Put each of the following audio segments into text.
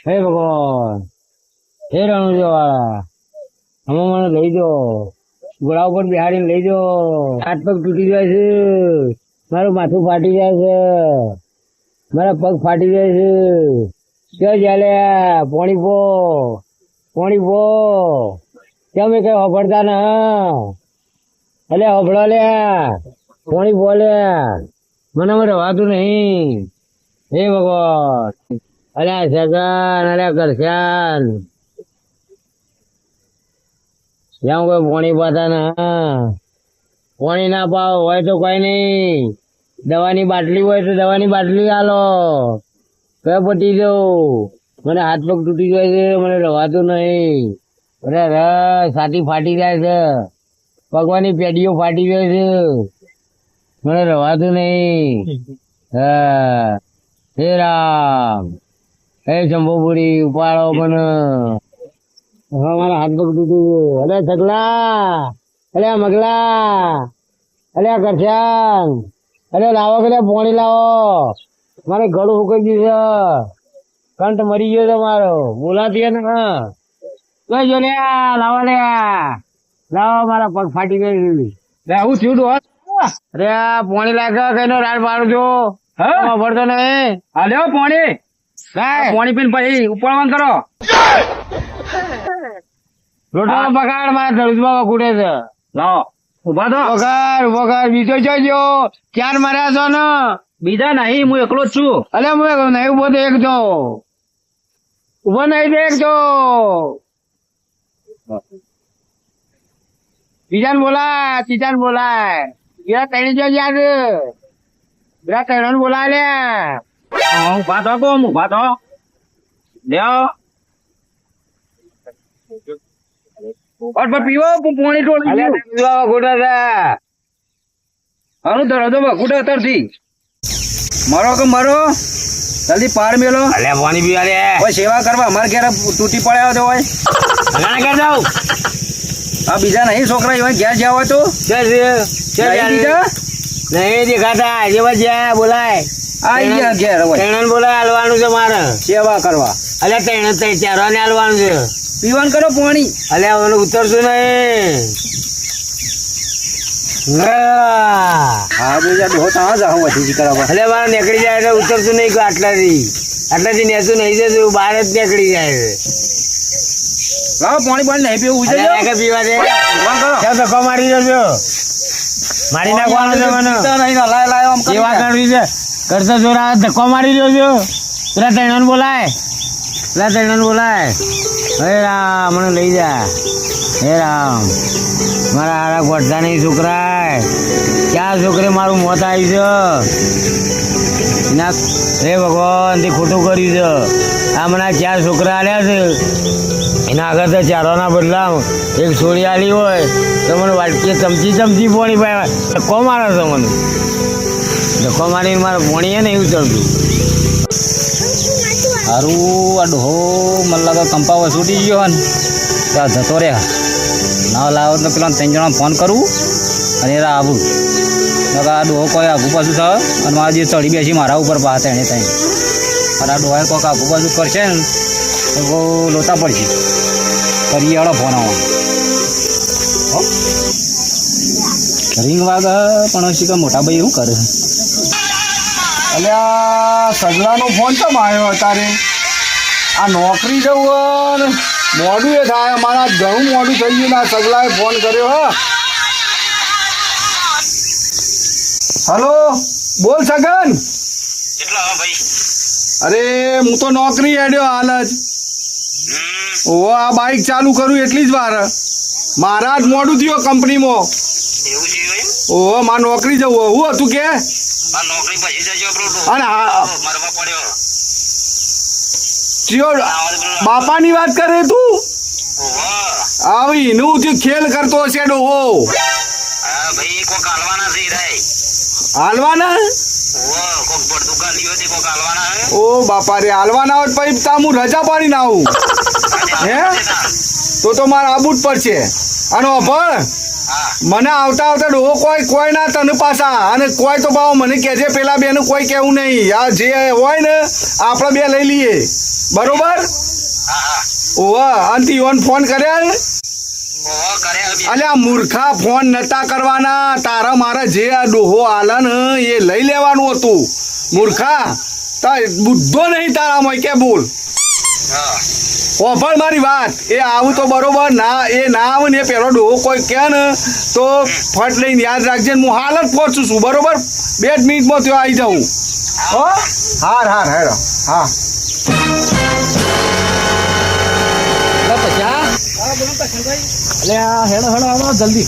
હે ભગવાન, હે રણુજો વાળા, અમે મને લઈ જો, ઘોડા ઉપર બિહાડીને લઈ જો. હાથ પગ તૂટી જાય છે, મારું માથું ફાટી જાય છે, મારા પગ ફાટી જાય છે. ક્યાં ચાલે પોણી પો કેમ કઈ હોભળતા ને? અલે હોભળો લે, પોણી બોલે, મને રવાતું નહીં. હે ભગવાન, અલ્યા સગન, અલ્યા કરશાન, જ્યાં કોઈ પોણી પાતા ને પોણી ના પાવ હોય તો કોઈ નઈ, દવાની બાટલી હોય તો દવાની બાટલી આલો, કયો પટી દઉં. મને હાથ પગ તૂટી જાય છે, મને રવાતું નહીં. અરે છાતી ફાટી જાય છે, પગવાની પેડીઓ ફાટી જાય છે, મને રવાતું નહીં. હા, હે રામ, હે શંભુપુરી, ઉપાડો મને. હા, મારા હાથ પગ તૂટ્યું. અલે સગલા, અલે મગલા, અલે કરશાન, અલે લાવો કે પોણી લાવો, મારે ગળું ફૂકાઈ ગયું છે, કંઠ મરી ગયો તમારો, બોલાતી ને. હા જો લે, લાવો લે, લાવો, મારા પગ ફાટી ગયું. હું થયું તું? અરે પોણી લાગે કઈ રાડ પાડું છું. હા ભરતો નહીં. હા લેવો પોણી, પોણી પીને પછી ઉપાડવાનું કરો. રોટલો પગાડ મારા ધડુસમાં કુડે છે. લાવો ઉભા તો પગાડ બીજો જોજો. ચાર માર્યા છો ને? બીજા નહીં, હું એકલો જ છું. અલે હું નહીં ઉભો તો એક જો ઉભો નહીં એક જો. બીજા ને બોલાય, ત્રીજા ને બોલાય, બીજા ત્રણ જો યાદ, બીજા ત્રણ બોલાય લે. ઉભા તો કોમ ઉભા તો લ્યો. પીવો પોણી ટોળી ગોડા છે. હરું ધરો તો બકુડા તરથી મરો કે મરો, જલ્દી પાર મેલો. અલે પાણી પીવા લે, કોઈ સેવા કરવા અમારે ઘેર તૂટી પડ્યા તો હોય ઘણા ઘેર જાવ. આ બીજા નહીં છોકરા એવા ઘેર જ્યાં હોય તો નહીં દેખાતા, જેવા જ્યાં બોલાય આ ઘેર હોય બોલાય. હાલવાનું છે મારે સેવા કરવા. અલે ત્રણ ચાર ને હાલવાનું છે. પીવાનું કરો પાણી. અલે ઓલું ઉતરશું નહીં. અલે મારે નીકળી જાય એટલે ઉતરશું નહીં, આટલાથી નેતું નહીં જતું, બહાર જ નીકળી જાય. પાણી પાણી નહીં પીવું પીવા દે. ધક્કો મારી જજો, મારી નાખવાનો છે મને. સેવા કરવી છે કરશો જોરા, ધક્કો મારી દેજો. પેલા ત્રણ બોલાય, પેલા ત્રણ બોલાય. હે રામ, મને લઈ જા. હે રામ, મારા હારા ગોઠતા નહીં છોકરા. ક્યાં છોકરે મારું મોત આવ્યું છે એના. હે ભગવાન, તે ખોટું કર્યું છે. આ મને ચાર છોકરા આલ્યા છે, એના આગળ તો ચારોના બદલા એક છોડી આલી હોય તો મને વાટકી ચમચી પોણી પાય ધક્કો મારે છે. મને ધક્કો મારીને મારે પોણી હે ને એવું ચડતું. સારું આ ડોહો મને લાગે કંપાવો છૂટી ગયો ને ત્યાં જતો રહ્યા. ના લાવો તો પેલા ત્રણ જણા ફોન કરવું અને એરા આવું. આ ડોહો કોઈ આઘું પાછું છે અને મારા જે ચડી બેસી મારા ઉપર પાસે એને ત્યાં. અને આ ડોહાએ કોઈક આઘું પાછું કરશે ને તો બહુ લોતા પડશે. કરી એવડો ફોન આવો રિંગ વાગે પણ શીખર મોટા ભાઈ શું કરે? અલ્યા સગલાનો ફોન કેમ આવ્યો અત્યારે? આ નોકરી જવું મોડું એ થાય, અમારા ઘણું મોડું થઈ ગયું ને સગલાએ ફોન કર્યો. હલો બોલ સગન. અરે હું તો નોકરી હેડ્યો હાલ જ. ઓ આ બાઇક ચાલુ કરું એટલી જ વાર મારા જ મોડું થયું કંપનીમાં. ઓહો મારે નોકરી જવું. હું હતું કે બાપાની વાત કરે તું? આવી નું જે ખેલ કરતો હશે ડોહો. હાલવાના? ઓ બાપા રે, હાલવાના હોય પછી તા હું રજા પાડીને આવું. હે તો મારે આબુ જ પડશે. અને અભળ મને આવતા આવતા ડોહો કોઈ ના તને પાછા, અને કોઈ તો ભાવ મને કહેજે પેલા બેનું કોઈ કેવું નહીં. આ જે હોય ને આપણે બે લઈ લઈએ. બરોબર ઓવા અને તીવન ફોન કર્યા અલ્યા મૂર્ખા ફોન નતા કરવાના તારા મારા જે આ ડોહો આલે ને એ લઈ લેવાનું હતું મૂર્ખા તા બુદ્ધો નહીં તારામાં કે બોલ ઓફળ મારી વાત એ આવું તો બરોબર ના એ ના આવે ને એ પેલો ડોહો કોઈ કહે ને તો ફટ લઈને યાદ રાખજે ને હું હાલ જ પહોંચું છું બરોબર 2 મિનિટમાં ત્યાં આવી જાઉં હો હાર હાર હેડો હા જલ્દી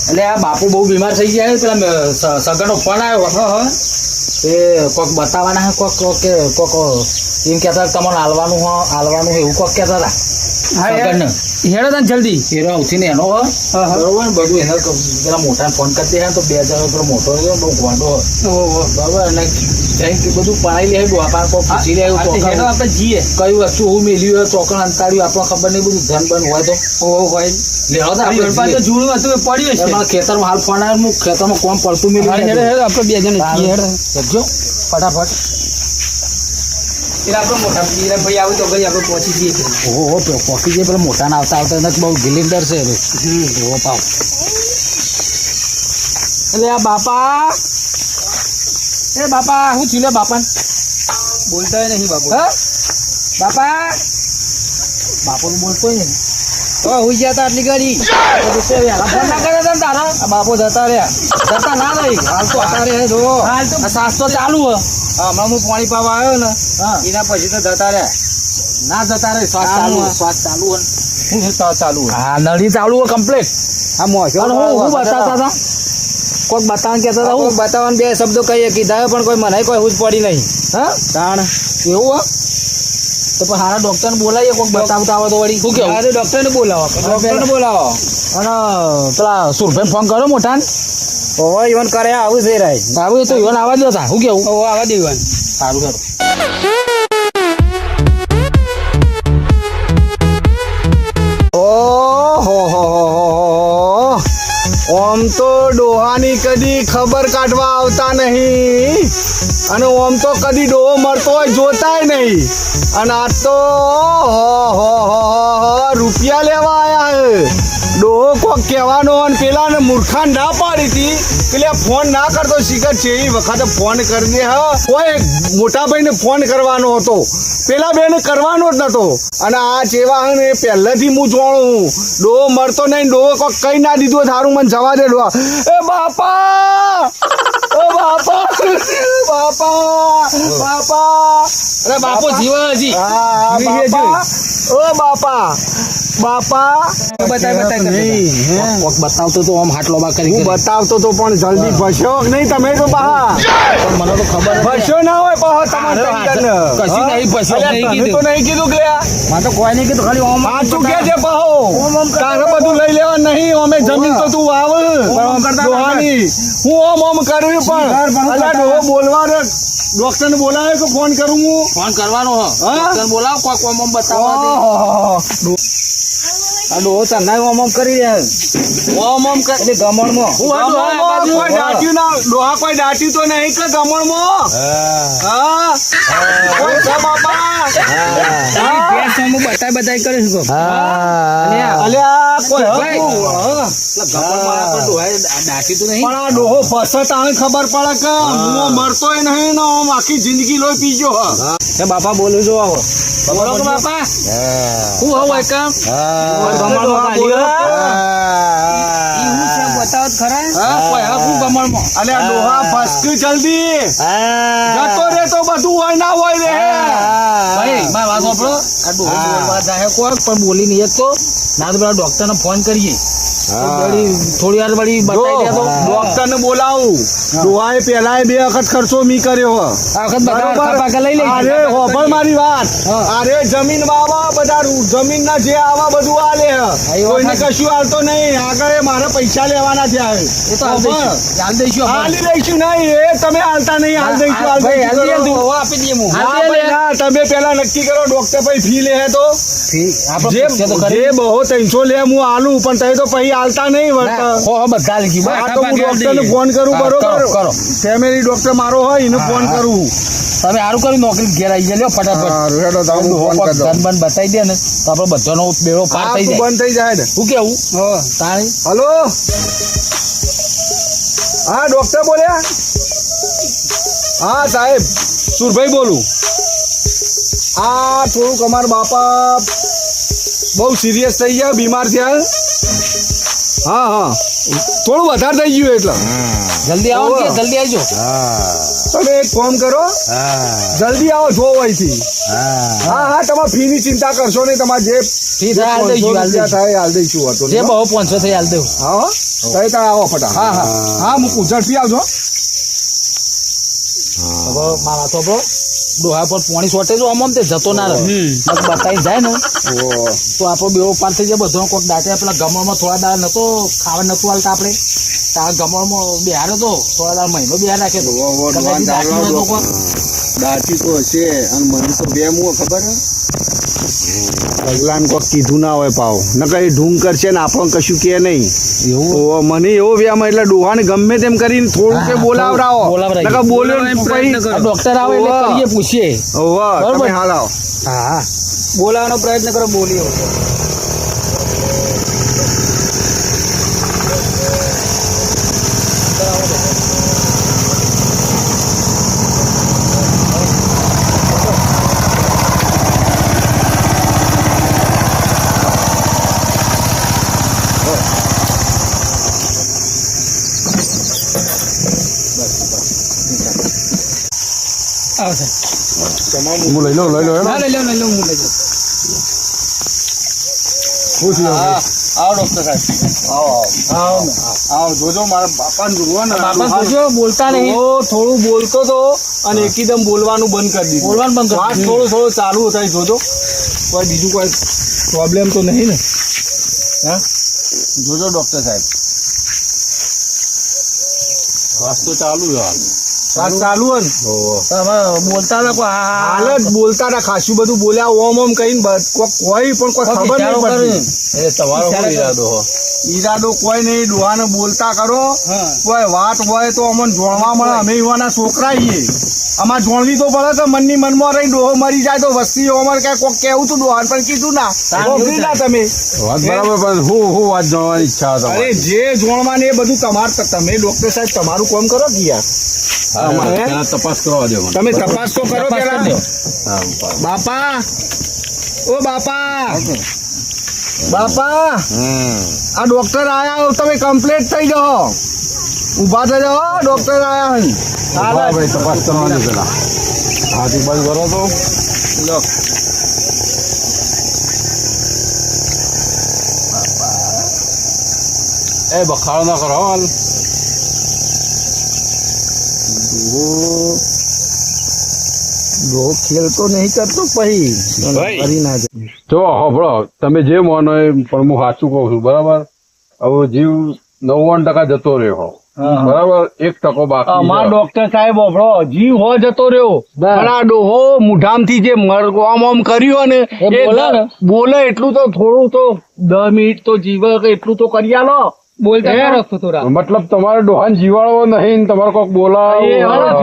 એટલે આ બાપુ બહુ બીમાર થઈ ગયા છે પેલા સગનનો ફોન આવ્યો એ કોક બતાવવાના કોક કોક કે કોક એમ કહેતા તમને હાલવાનું એવું કોક કહેતા હતા સગનને હેડો તને જલ્દી હેરો આવતી ને એનો બરોબર ને બધું એને પેલા મોટા ફોન કરતી હે તો 2 જણો પેલો મોટો બહુ ગોંડો બરોબર અને બધું પાણી લે બાપા કોક પૂછી લે આપણે જીએ કઈ વસ્તુ હું મેલ્યું હોય ચોકણ અંતાડ્યું આપણને ખબર નહીં બધું ધન બન હોય તો હોય લેવા તો જૂનું હતું એ પડ્યું છે ખેતરમાં હાલ ફોન આવ્યો હું ખેતરમાં કોમ પડતું મેલ્યું આપણે 2 જણ જજો ફટાફટ આપણે મોટા ભાઈ આવું તો ગઈ આપણે પહોંચી જઈએ ઓહો પહોંચી જઈએ પેલા મોટા ના આવતા એને બહુ ગિલિન્ડર છે ઓહો પાવ એટલે આ બાપા હું ચીલે બાપા બોલતો નહીં બાપુ બાપા બાપુ બોલતો નહીં તો હુઈ ગયા તા આટલી ઘડી ફોન ના કરે તારા બાપુ જતા રહ્યા ના રહી હાલ તો હતા રે જો હાલ તો સાસ તો ચાલુ હ હમણાં હું પાણી પાવા આવ્યો ને એના પછી તો જતા રહ્યા ના જતા રહે શ્વાસ ચાલુ હું ચાલુ હા નળી ચાલુ હોય કમ્પ્લીટ હા મોશો હું બતાવતા હતા કોઈક બતાવવાનું કહેતા હતા હું બતાવવાનું 2 શબ્દો કહીએ કીધા પણ કોઈ મને કોઈ હુજ પડી નહીં હા તાણ એવું તો પણ હારા ડોક્ટરને બોલાવીએ કોઈક બતાવતા આવે તો વળી શું કેવું અરે ડોક્ટરને બોલાવો અને પેલા સુરભાઈ ફોન કર્યો મોટા ઓહો ઈવન કરે આવું છે રાય આવું તો ઈવન આવવા દો તા શું કેવું ઓહો આવવા દે ઈવન સારું સારું ઓમ તો ડોહાની કદી ખબર કાઢવા આવતા નહીં અને ઓમ તો કદી ડોહો મરતો હોય જોતાય નહીં અને આ તો રૂપિયા લેવા આયા હે ડોહો કોક કહેવાનો અને પેલાને મૂર્ખા ના પાડી હતી પેલે ફોન ના કરતો શીખર છે એ વખતે ફોન કરી દે હા કોઈ મોટા ભાઈને ફોન કરવાનો હતો પેલા બેને કરવાનો જ નતો અને આ જેવા હે ને પહેલેથી હું જોણું ડોહો મરતો નહીં ડોહો કોઈ કઈ ના દીધું સારું મને જવા દે ડોહા એ બાપા ઓ બાપા બાપા અરે બાપુ જીવ હજી ઓ બાપા બતાવતો તો આમ હાટલો બા કરી હું બતાવતો તો પણ જલ્દી ભસ્યો નહીં તમે તો બહા મને તો ખબર ભસ્યો ના હોય બહા તમારે કશું નહીં ભસ્યો નહીં તો નહીં કીધું કે મને તો કોઈ નહીં કીધું ખાલી ઓમ આ ચૂકે છે બહો તારે બધું લઈ લેવા નહીં અમે જમીન તો તું આવ દોહાની હું ઓમ કર્યું પણ અલા ડોહો બોલવા રે ડોક્ટર ને બોલાવે કે ફોન કરું હું ફોન કરવાનો ડોક્ટર બોલાવો કોઈ કોમ બતાવવા આ ડોહો તને ઓમ કરી રહ્યા ઓમ એટલે ગમણમાં કોઈ દાટ્યું ના ડોહા કોઈ દાટ્યું તો નહીં કે ગમણમાં હા કોઈ છે બાપા બતાય કરે છે અલ્યા કોઈ દાટી તો નહીં પણ આ ડોહો ફસત આને ખબર પડે કે હું મરતોય નહીં ને આમ આખી જિંદગી લોહી પીજો હે બાપા બોલું જો આવો બોલો કે બાપા હું હોય કામ બતાવત ખરા કોઈ હું ગમણમાં અલ્યા ડોહા ફસકી જલ્દી જતો રે તો બધું હોય ના હોય રે ભાઈ મારી વાત સાંભળો આ ડોહો બોલવા જાય કોઈ પણ બોલી નહીં તો ના તો પેલા ડોક્ટર ને ફોન કરીએ થોડી વાર વળી બતાવી દે તો ડોક્ટર ને બોલાવું ડોહાએ પેલા 2 વખત ખર્ચો મી કર્યો આ વખત બતાવ લઈ લે અરે હોભળ મારી વાત અરે જમીન વાવા બધા જમીન ના જે આવા બધું આલે કોઈને કશું આલતો નહીં આગળ મારે પૈસા લેવાના છે એ તો હાલ દઈશું હાલી દઈશું નહીં એ તમે હાલતા નહીં હાલ દઈશું આપી દઈએ તમે પેલા નક્કી કરો ડોક્ટર પછી ફી લે તો જે બહુ 300 લે હું આલું પણ તમે તો પછી હાલતા નહીં બધા લીધી ડોક્ટર ને ફોન કરું બરોબર કરો. ફેમિલી ડોક્ટર મારો હોય એને ફોન કરું. તમે સારું કર્યું નોકરી ઘેર આવી ગયા લ્યો ફટાફટ. હારું, હેડો તો હું ફોન કરી દઉં. ધન બન બતાવી દે ને તો આપણો બધાનો બેડો પાર આ થઈ તું જાય. બંધ થઈ જાય ને. શું કેવું હા. તાણી હલો, હા ડોક્ટર બોલ્યા? હા સાહેબ, સુરભાઈ બોલું. આ થોડુંક અમારા બાપા બહુ સિરિયસ થઈ ગયા, બીમાર થયા. હા હા, થોડું વધારે થઈ ગયું એટલે. જલ્દી આવો ને કે ઓહો. જલ્દી આવજો. તમે એક ફોન કરો, જલ્દી આવો જો અહીંથી. હા હા, તમારે ફીની ચિંતા કરશો નહીં. તમારે જે ફી થાય હાલ દઈશું, હાલ દઈશું. થાય હાલ દઈશું. હતો જે બહુ 500 થઈ હાલ દેવું. હા તઈ તાર આવો ફટા. હા હા હા, મૂકું ઝડપી આવજો. હવે મારા તો બરો ડોહા પર પાણી છોટે જો આમ તે જતો ના રહે. બસ બતાવી જાય ને તો આપણો બેવો પાર થઈ જાય. બધો કોઈક દાટે પેલા ગમણમાં થોડા દાડા નતો ખાવા નતું હાલતા આપણે. તાર ગમણમાં બિહાર હતો થોડા દાડા મહિનો બિહાર રાખે તો કદાચ દાટી હોય તો કોઈ. દાટી તો હશે અને મને તો બે મું ખબર હે. ભગવાન કોઈ કીધું ના હોય પાવ ન કઈ ઢૂંગ કરશે ને આપણને કશું કે નહીં. એવું મને એવો વ્યામ એટલે ડોહાને ગમે તેમ કરીને થોડું કે બોલાવરાવો. બોલાવરાવી. નકર બોલ્યો ને પછી આ ડોક્ટર આવે એટલે ઓવા. કરીએ પૂછીએ. ઓવા, બરોબર. તમે હાલ આવો. હા બોલાવવાનો પ્રયત્ન કરો બોલીએ. હું લઈ લો લઈ લો હું લઈ જાઉં. હા આવો ડોક્ટર સાહેબ આવો જોજો મારા બાપાને જોવો ને. બાપા પૂછ્યો બોલતા નહીં. થોડું બોલતો તો અને એકદમ બોલવાનું બંધ કરી દીધું. બોલવાનું બંધ કરી વાત દીધું. થોડું ચાલુ થાય જોજો. કોઈ બીજું કોઈ પ્રોબ્લેમ તો નહીં ને? હા જોજો ડોક્ટર સાહેબ. વાત તો ચાલુ છે હાલ. વાત ચાલુ હે ને? તમે બોલતા હતા કોઈ હાલ જ બોલતા હતા, ખાસું બધું બોલ્યા ઓમ ઓમ કહીને કોઈ પણ કોઈ ખબર નહીં પડતી. તમારો શું ઈરાદો હો? ઈરાદો કોઈ નહીં, ડોહાને બોલતા કરો. કોઈ વાત હોય તો અમને જોણવા મળે. અમે એવાના છોકરા છીએ, અમારે જોણવી તો પડે. તો મનની મનમાં રહી ડોહો મરી જાય તો વસ્તી અમારે કઈ કોક કેવું તું ડોહાને પણ કીધું ના ઓગળી ના તમે. વાત બરાબર, પણ હું વાત જાણવાની ઈચ્છા હતી. અરે જે જોણવા ને એ બધું તમારે, તમે ડોક્ટર સાહેબ તમારું કામ કરો કે યાર. પેલા તપાસ કરવા દો મને. તમે તપાસ તો કરો તપાસ પેલા. કરી દો. હા, બાપા, ઓ બાપા, બાપા, આ ડોક્ટર આયા, તમે કમ્પ્લીટ થઈ જાઓ. ઉભા થઈ જાઓ, ડોક્ટર આયા હે. ઉભા ભાઈ, તપાસ કરવાની પેલા હાથી બંધ કરો તો. લો. એ બખાડો ના કરો હાલ. ડોહો ખેલતો નહીં કરતો પછી કરી ના જાય. જો હોભળો, તમે જે માનો એ પણ હું સાચું કહું છું, બરાબર. હવે જીવ 99% જતો રહ્યો, બરાબર, 1% બાકી અમાર છે. ડોક્ટર સાહેબ ઓભળો, જીવ હો જતો રહ્યો પણ આ ડોહો મુઢામથી જે આમ આમ કર્યું ને એ બોલે ને? બોલે એટલું તો થોડું તો 10 મિનિટ તો જીવે કે એટલું તો કરી આલો. બોલતા હે? ના રખો થોડા. મતલબ તમારે ડોહાન જીવાડવો નહીં ને તમારે કોઈક એ બોલાવો.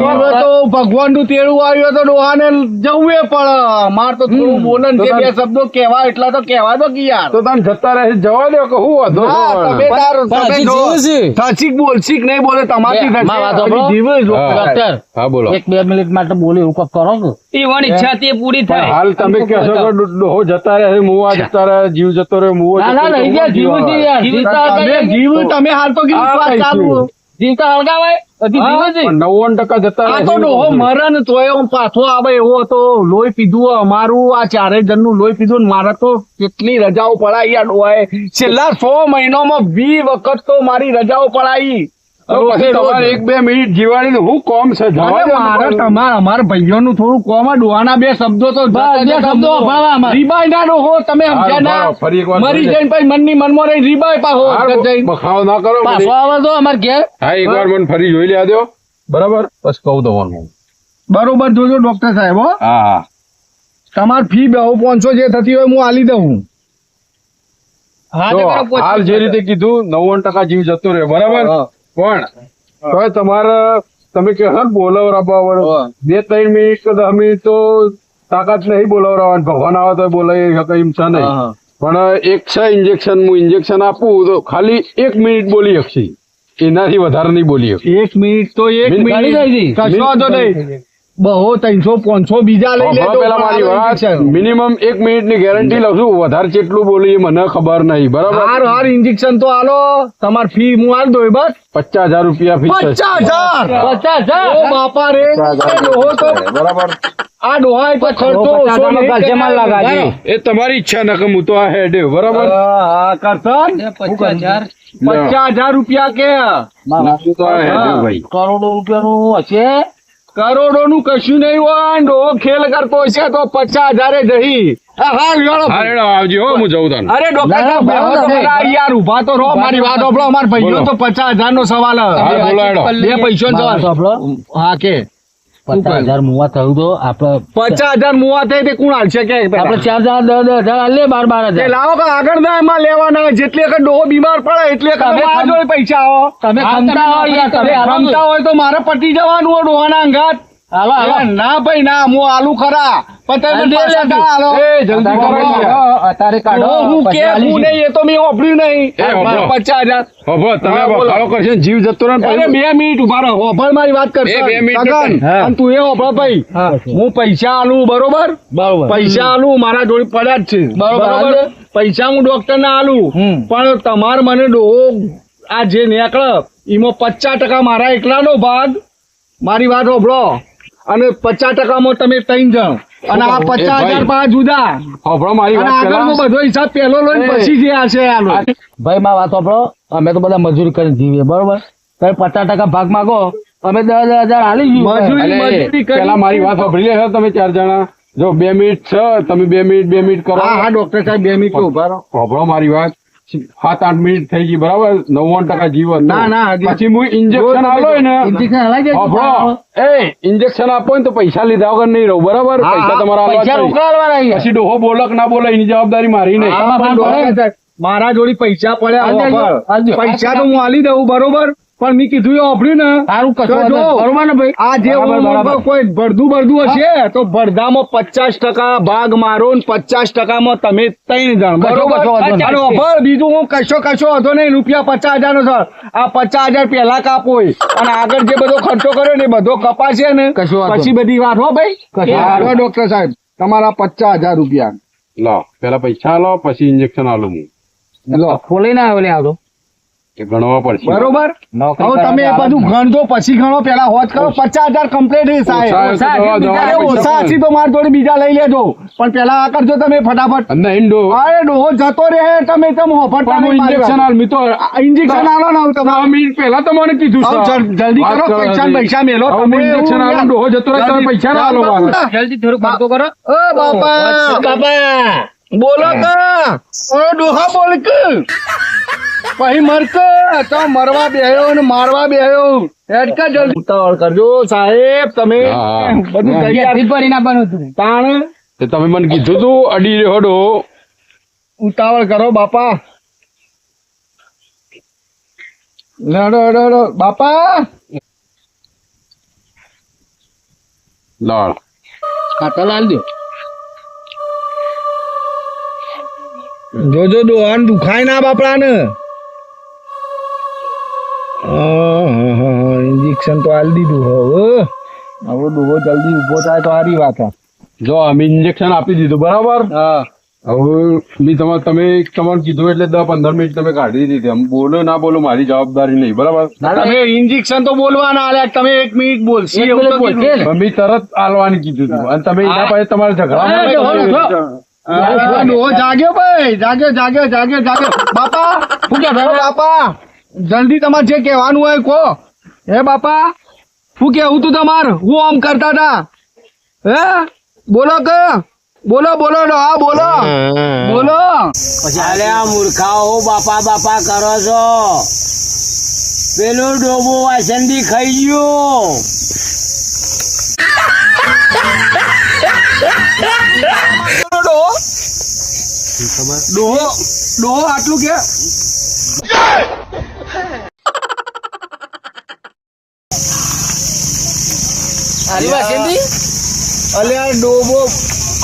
જીવે તો ભગવાન નું તેડું આવ્યું તો ડોહાને જવું પડે. માર તો થોડું બોલે ને જે બે શબ્દો કહેવા એટલા તો કહેવા દો કે યાર. તો તમે જતા રહે જવા દો કે હું વાંધો હા, છે? તમે તાર- પણ તમે હજી જો જીવે છે. થશીક બોલશીક નહીં બોલે તમારી બે, માં વાતો થશે. બોલો. હજી જીવે જ હા. ડોક્ટર સાહેબ. ડોક્ટર હા બોલો. 1-2 મિનિટ માટે બોલી એવું કંઈક કરો છો. ઈવન ઈચ્છા તે પૂરી પણ હાલ તમે કહેશો કે ડોહો જતા રહે, મુવા જતા રહે, જીવ જતો રહે, મુવો ના ના જતો રહે, નહીં ગયા જીવ જીવાડો. છે યાર. જીવતા તમે જીવ તમે હાલ તો કીધું આ વાત કઈ ચાલુ. છું? જીવતા હળગાવાય હજી જીવે છે. પણ 99% જતા આ રહે તો છે. ડોહો મરે ને તોય હું પાછો આવે એવો હતો. લોહી પીધું અમારું આ 4 જણનું લોહી પીધું ને મારે તો કેટલી રજાઓ પડાઈ આ ડોહાએ. છેલ્લા 100 મહિનામાં 20 વખત તો મારી રજાઓ પડાઈ. તો પછી તમારે 1-2 મિનિટ જીવાડીને હું કોમ છે જવા અને દો ને મારે પણ. તમારા અમારા ભાઈઓનું થોડું કોમ આ ડોહાના 2 શબ્દો તો બસ, 2 શબ્દો અફાળવા અમારે. રીબાઈ ના ડોહો તમે સમજ્યા હાલ, ના. ફરી એકવાર મરી જોઈ જઈને પછી મનની મનમાં રહી રીબાઈ પાહો હાલ, હરકત જઈને. બખાવ ના કરો પાછો મને. આવે તો અમાર ઘેર. હા, એકવાર મને ફરી જોઈ લેવા દો, બરાબર, બસ કહું તમને. બરોબર જોજો ડોક્ટર સાહેબ હો. હા હા. તમારી ફી 500 જે થતી હોય હું આલી દઉં. હા જો, તો કરો, હાલ જે રીતે કીધું 99% જીવ જતો રહ્યો, બરાબર, હા. પણ તો તમારે તમે કે હા બોલાવરાવવા 2-3 મિનિટ કે 10 મિનિટ તો તાકાત નહીં બોલાવરાવવાની. ભગવાન આવે તો બોલાવી શકે એમ છે નહીં. પણ એક છે ઇન્જેક્શન, હું ઇન્જેક્શન આપું તો ખાલી 1 મિનિટ બોલી શકશે, એનાથી વધારે નહીં બોલી શકે. 1 મિનિટ તો 1 મિનિટ કશો વાંધો નહીં. બહુ 300-500 બીજા લઈ લેજો. પેલા મારી વાત, મિનિમમ 1 મિનિટ ની ગેરંટી લઉં છું. વધારે કેટલું બોલી એ મને ખબર નહીં. બરાબર, હાર ઇન્જેક્શન તો આલો. તમાર ફી હું આલ દો બસ. 50,000 રૂપિયા ફી થશે. 50,000 ઓ બાપા રે. ડોહો તો બરાબર, આ ડોહા તો ખર્ચો ઓછો નહીં. એ તમારી ઈચ્છા ન કે હું તો આ હેડ બરાબર. કરશન 50,000 રૂપિયા કે હું તો આ હેડ ભાઈ. કરોડો રૂપિયાનું હશે. કરોડો નું કશું નહીં હોય. ડોહો ખેલ કરતો હશે તો 50,000 જઈ. હા હેડો આવજો હો, હું જઉં તને. અરે ડોક્ટર સાહેબ, બેહો તો ખરા યાર, ઉભા તો રહો. મારી વાત સાંભળો. અમાર ભાઈઓ તો 50,000 નો સવાલ. હા બોલો હેડો. બે પૈસો નો સવાલ. હા કે 50,000 મુવા થયું તો આપડે 50,000 મુવા થાય તે કોણ હાલશે કે આપડે 4 જણા 10,000 લે 12,000. લાવો કે આગળ ના એમાં લેવાના. જેટલી વખત ડોહો બીમાર પડે એટલી વખત તમે મારા જોડે પૈસા આવો. તમે ખમતા હોય યાર, તમે રમતા હોય તો મારે પટી જવાનું હોય ડોહાના અંગાત. હાલો હાલો. એ ના ભાઈ ના, હું આલુ ખરા પણ તમે પાછા ના આલો. એ જલ્દી કરો યાર. અત્યારે કાઢો. હું કે હું નહીં, એ તો મેં વાપર્યું નહીં. એ વાપરો. 50,000. હવે તમે બખાડો કરશે ને જીવ જતો રહે ને અરે પછી. 2 મિનિટ ઉભા રહો. હોભળ મારી વાત કરશે. એ 2 મિનિટ ગગન, હા. અને તું એ હોભળ ભાઈ. હું પૈસા આલું બરોબર. બરોબર. પૈસા આલું મારા જોડે પડ્યા જ છે. બરોબર. પૈસા હું ડોક્ટર ને આલું. પણ તમાર મને ડોહો આ જે નીકળે એમાં 50% મારા એકલાનો ભાગ. મારી વાત હોભળો. અને 50% તમે 3 જણ. અને આ 50,000 પાછા જુદા. હવે મારી અને વાત આગળનો પેલા બધો હિસાબ પેલો લઈને પછી જે આ છે આલો. ભાઈ માં વાત સાંભળો. અમે તો બધા મજૂરી કરી જીવીએ બરોબર. તમે 50% ભાગ માંગો, અમે 10,000 હાલી મજૂરી અલે, મજૂરી કરી. પેલા મારી વાત સાંભળી લેશો તમે 4 જણા. જો 2 મિનિટ છે, તમે 2 મિનિટ કરો. હા હા ડોક્ટર સાહેબ 2 મિનિટ ઉભા રહો. સાંભળો મારી વાત. 7-8 મિનિટ થઈ ગઈ બરાબર. 99% જીવન. ના, ના, હજી. પછી હું ઇન્જેક્શન આલો ને. ઇન્જેક્શન હલાઈ જાય. સાંભળો, એ ઇન્જેક્શન આપો ને તો પૈસા લીધા વગર નહીં રહું બરાબર. હા, પૈસા તમારા પૈસા આલવા જ રોકડાવાના નહીં. અહીંયા. પછી ડોહો બોલો કે ના બોલો એની જવાબદારી મારી નહીં. હા, પણ ડોક્ટર સાહેબ, મારા જોડે પૈસા પડ્યા. આલજો, હોભળ. આલજો. પૈસા તો હું આલી દઉં બરોબર. પણ મેં કીધું એ વાપર્યું ને. સારું કશો તો જો, બરોબર ને ભાઈ. આ જે બરાબર, બરાબર. કોઈ ભરદું હશે તો ભરદામાં 50% ભાગ મારો ને 50% માં તમે 3 જણ બરોબર. કશો વાંધો નહીં. અને હોભળ, બીજું હું કશો વાંધો નહીં. રૂપિયા 50,000 નો સર. આ 50,000 પહેલા કાપો અને આગળ જે બધો ખર્ચો કર્યો ને એ બધો કપાશે ને કશો વાંધો પછી બધી વાત હો ભાઈ. કશો એ વાંધો હાલો ડોક્ટર સાહેબ, તમારા 50,000 રૂપિયા લો પેલા પૈસા લો પછી ઇન્જેક્શન આલો હું. લો. ખોલી ના આવે આવતો એ ગણવા પડશે. બરોબર. નોકરી હવે તમે એ બધું ગણજો પછી ગણો. પેલા હોજ કરો. 50,000 કમ્પ્લીટ સાહેબ. ઓછા હશે તો અરે દવા ઓછા હશે તો મારા જોડે બીજા લઈ લેજો. પણ પેલા આ કરજો તમે ફટાફટ. અને હિન્ડો અરે ડોહો જતો રહે. તમે હોફરતા નહીં. ઇન્જેક્શન આલ મી તો ઇન્જેક્શન આલો ને હવે તમે. 9 મિનિટ પહેલા તો મને કીધું હવે છે. જલ્દી વાત કરો. કરો પૈસા જલ્દી. પૈસા મેલો. હવે તમે ઇન્જેક્શન એવું આલો યાર. ડોહો જતો રહે તમે જલ્દી. પૈસા ના આલો મારે. જલ્દી થોડું ભરતો કરો. ઓ બાપા બાપા બોલો કા. ઓ ડોહા બોલ કે પછી મરક તો મરવા બેહ્યો ને મારવા બેહ્યો. હેડકા જલ્દી ઉતાવળ કરજો સાહેબ. તમે હા. બધું તૈયાર પડી ના બનવું તું. તાણ તે તમે મને કીધું તું અડી રહ્યો ડોહો. ઉતાવળ કરો બાપા. લડો બાપા. લાળ હા તો લાલ દો. જોજો ડોહાન દુખાય ના બાપડા ને. ઇન્જેક્શન તો આલી દીધું. હવે ડોહો જલ્દી ઉભો થાય તો સારી વાત. જો અમે ઇન્જેક્શન આપી દીધું બરાબર. હા હવે મેં તમને કીધું એટલે 10-15 મિનિટ તમે કાઢી દીધી. આમ બોલો ના બોલો મારી જવાબદારી નહીં બરાબર. તમે ઇન્જેક્શન તો બોલવાના આલ્યા. તમે 1 મિનિટ બોલશી એવું તો કીધું. પણ મેં તરત આલવાની કીધું હતું અને તમે એના પાસે તમારે ઝઘડા ડોહો જાગ્યો ભાઈ. જાગ્યો બાપા. શું કે બાપા જલ્દી તમારે જે કહેવાનું હોય કહો. હે બાપા શું કેવું તું તમારે? હું આમ કરતા હતા. હે બોલો કે બોલો ડોહા બોલો. અરે આ મૂર્ખાઓ બાપા બાપા કરો છો. પેલું ડોબો વાસંદી ખાઈ ગયો. ડોહો આટલું કે તારી વાસેથી અલ્યા ડોબો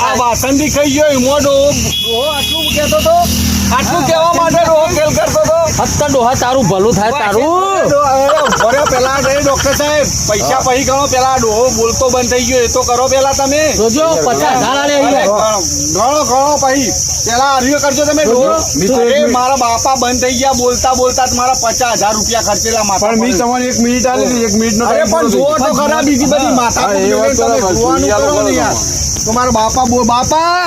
આ વાસણથી ખાઈ ગયો એમાં ડોહો આટલું કહેતો તો આટલું કહેવા માટે ડોહો ખેલ કરતો તો હત્તા ડોહા તારું ભલું થાય તારું ભર્યો પેલા નહીં ડોક્ટર સાહેબ પૈસા પછી ગણો પેલા ડોહો બોલતો બંધ થઈ ગયો એ તો કરો પેલા તમે જોજો 50,000 આલે ગણો પછી પેલા આર્યો કરજો તમે ડોહો અરે મારા બાપા બંધ થઈ ગયા બોલતા બોલતા જ મારા 50,000 રૂપિયા ખર્ચેલા માથા પણ મેં તમને 1 મિનિટ આલી 1 મિનિટ નો અરે પણ જુઓ તો ખરા બીજી બધી માથા તમે જોવાનું કરો ને યાર તો મારા બાપા બાપા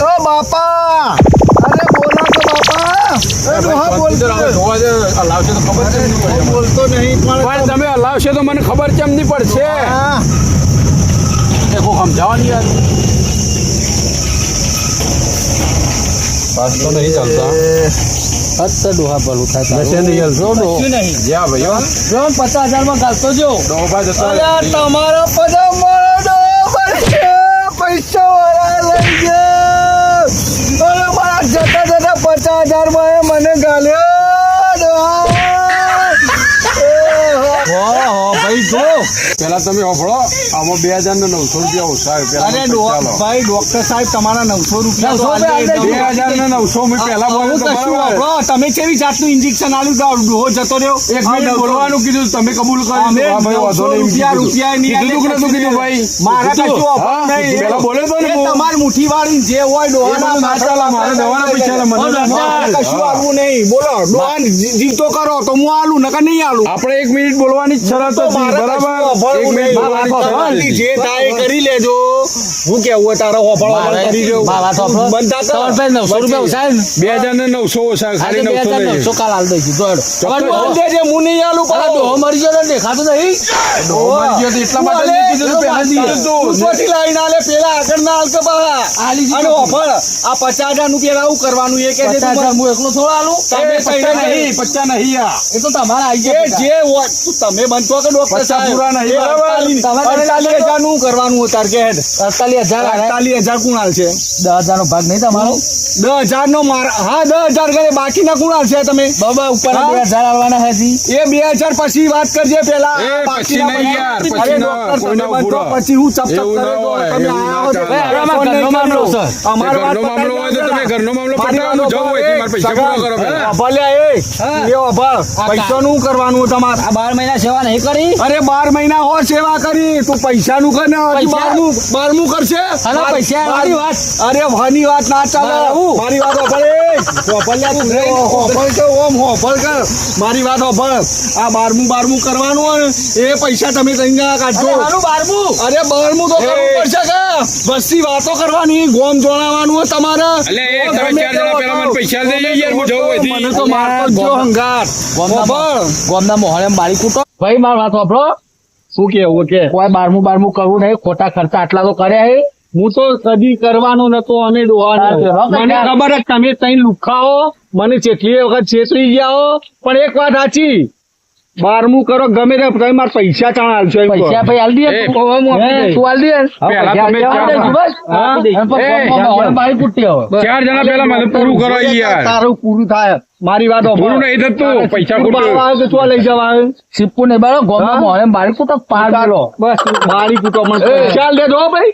ઓ બાપા અરે બોલો તો બાપા અરે ડોહા હલાવશે તો ખબર છે બોલતો નહીં પણ તમે હલાવશે તો મને ખબર કેમ નહીં પડશે હા દેખો સમજાવવાની યાર બસ તો નહીં ચાલતા હત્તા ડોહા ભલું થાય નશે નહીં હલશો ડો કશું નહીં જ્યાં ભાઈઓ જો 50,000 માં ગાલતો જો ડોબા જતા અરે તમારો પદો મારો પૈસા વાળા લઈ ગયા અરે મારા જતા જતા 50,000 માં મને ગાલ્યો ભાઈ જો પેલા તમે હોફળો આમાં 2,900 રૂપિયા ઓછા અરે ભાઈ ડોક્ટર સાહેબ તમારા 900 રૂપિયા 2,900 મેં પેલા બોલ્યો તો બરાબર. તમે કેવી જાતનું ઇન્જેક્શન આલ્યું તો ડોહો જતો રહ્યો એક મિનિટ બોલવાનું કીધું તમે કબૂલ અમે કર્યું હા ભાઈ વાંધો નહીં રૂપિયા નહીં કીધું કે નતું કીધું ભાઈ મારા કશું હા? ઓફર નહીં. પેલા બોલ્યો તો ને એ હું. તમારી મુઠ્ઠી વાળી જે હોય ડોહાના એ મને ના ચાલે, મારે દવાના પૈસા લે, મને ના મારે ચાલે. કશું આલવું નહીં બોલો ડોહાને જીવતો કરો તો હું આલું નકર નહીં આલું આપણે 1 મિનિટ બોલવાની જ શરત તો હતી મારે બરાબર કશું અભળવું 1 મિનિટ નહીં. બોલવાની જ શરત જે હતી. થાય એ કરી લેજો હું કેવું હોય તારો હોફળો કરી દેવું. બંધ થા કર. 900 રૂપિયા ઓછા ને 2,900 ઓછા ખાલી 900 નહીં. 2,900 કાલ આલ દઈશું દોડ બંધ દેજે, હું નહીં આલું અરે ડોહો મરી ગયો ને દેખાતું નહીં ડોહો મરી ગયો તો એટલા માટે જ કીધું તું પહેલા દિવસ. ઉપરથી લાઈન આલે પેલા આગળ ના આલતો પાછા. આલી દીધું. અને હોફળ આ 50,000 નું પેલા આવું કરવાનું એ કે છે 50,000 હું એકલો થોડો આલું તમે પૈસા પૈસા નહીં 50 નહીં આ એ તો તમારા આઈ જે ગયા જે હોય તમે બનતો કે ડોક્ટર પચાસ સાહેબ પૂરા નહીં, બરાબર? 48,000 નું કરવાનું હોય તાર કે હેડ 48,000 આલે 48,000 કુણાલ છે 10,000 નો ભાગ નહીં તમારો 10,000 નો માર હા 10,000 કરે બાકીના કુણાલ છે તમે બાબા ઉપર હા? 2,000 આલવાના હે જી એ 2,000 પછી વાત કરજે પેલા એ પછી બાકીના નહીં યાર, પૈસા. પછી અરે ના, ડોક્ટર કોઈ ના તમે બનતો પૂરા. પછી હું ચપ ચપ એવું ના કરે તો હોય, તમે એવું ના આવો છો. ચાલે. હવે આમાં ફોન નહીં ઘરનો મામલો કરવાનો. છે. અમારી વાત ઘરનો મામલો હોય તો તમે ઘરનો મામલો મારી પટાવવાનું વાત જવું હોય તો મારા પૈસા પૂરા કરો પહેલા. ભલ્યા એ લ્યો ભા પૈસાનું કરવાનું તમારે આ 12 મહિના સેવા નહીં કરી અરે 12 મહિના હો સેવા કરી તું પૈસાનું કર ને હજી પૈસા? 12મું કરશે અરે પૈસા વાળી વાત. અરે વાની વાત ના ચાલે બરાબર. મારી વાત હોફળ કર મારી વાત હોફળ આ 12મું કરવાનું હોય ને, એ પૈસા તમે કઈ કાઢજો આનું 12મું અરે 12મું તો કરવું પડશે કે બસથી વાતો કરવાની ગોમ જોડાવાનું હોય તમારે એટલે એ તમે 4 જણા પહેલા મને પૈસા દઈ યાર હું જવું હોય મને તો મારતો જ જો હંગાત હોફળ. ગોમના મોહળે બાળી કૂટો ભાઈ માર વાત વાપરો શું કેવું કે કોઈ 12મું કરવું નહીં ખોટા ખર્ચા આટલા તો કર્યા હે હું તો કદી કરવાનો નતો અને ડોહાનો મને ખબર જ તમે તઈ લુખાઓ મને ચેટલી વખત છેતરી ગયા હો પણ એક વાત સાચી 12મું કરો ગમે તે તમે મારા પૈસા ચાણ આલશો એમ કહો. પૈસા ભાઈ આલ દે એ, તું આલ દે પહેલા તમે બાળી કૂટી હવે 4 જણા પહેલા મને પૂરું કરો યાર તારું પૂરું થાય મારી વાત પૂરું નહીં થતું પૈસા ખોટું તો લઈ જવા સિપ્પુ ને બાળો ગોમના મોહળે બાળી કૂટો પાર મેલો બસ મારી કૂટો મને ચાલ દે દો ભાઈ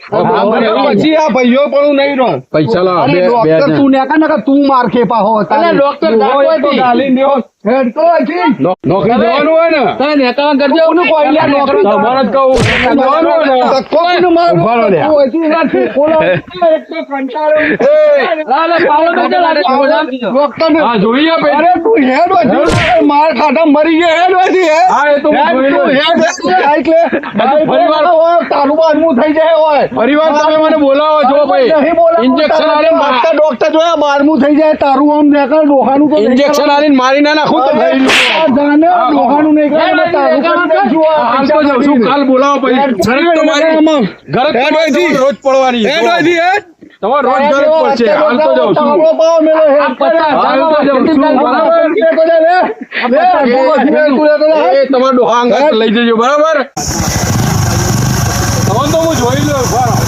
પછી આ ભાઈઓ પણ નહીં રહો પૈસા લાવો અરે બે ડોક્ટર તું ને નકા તું માર ખેપા હો અરે ડોક્ટર દાખવો હતી. ગાલી દેવો હેડ તો હજી નોકરી જવાનું હોય ને તમે નેકાવા કરજો કોનું કોઈ લ્યા નોકરી તમારે જ કહું જવાનું હોય ને કોનું મારું ઉભારો લ્યા. તું હજી ના ઠેકોલો. એક તો કંટાળો. લાલે પાવલો કરજો લાલે ડોક્ટર ને હા જોઈએ ભાઈ અરે તું હેડ હજી માર ખાધા મરી ગયા હેડ હજી હે હા એ તો હું હેડ જોઈ તું લઉં. હેડ એટલે ફરીવાર- હોય તારું બારમું થઈ જાય હોય ફરીવાર તમે મને બોલાવો છો ભાઈ નહીં બોલાવું. ઇન્જેક્શન તારા આલીને ડોક્ટર ડોક્ટર જોયા બારમું થઈ જાય તારું આમ દેખાડ ડોહાનું તો ઇન્જેક્શન આલીને મારી ના નાખું તો થઈ ગયું. જાને ડોહાનું નહીં કરે તારું કરી દેજો. હાલ તો જાઉં છું કાલ બોલાવો પછી ઘરે તમારી ઘરે તમારી રોજ પડવાની તમારે રોજ ઘરે જ પડશે હાલ તો જાઉં છું તારો પાવ મેલો હે. હાલ તો જાઉં છું બરાબર એ તમારો ડોહા અંગાત લઈ જજો બરાબર હવે તો હું જોઈ લઉં બરાબર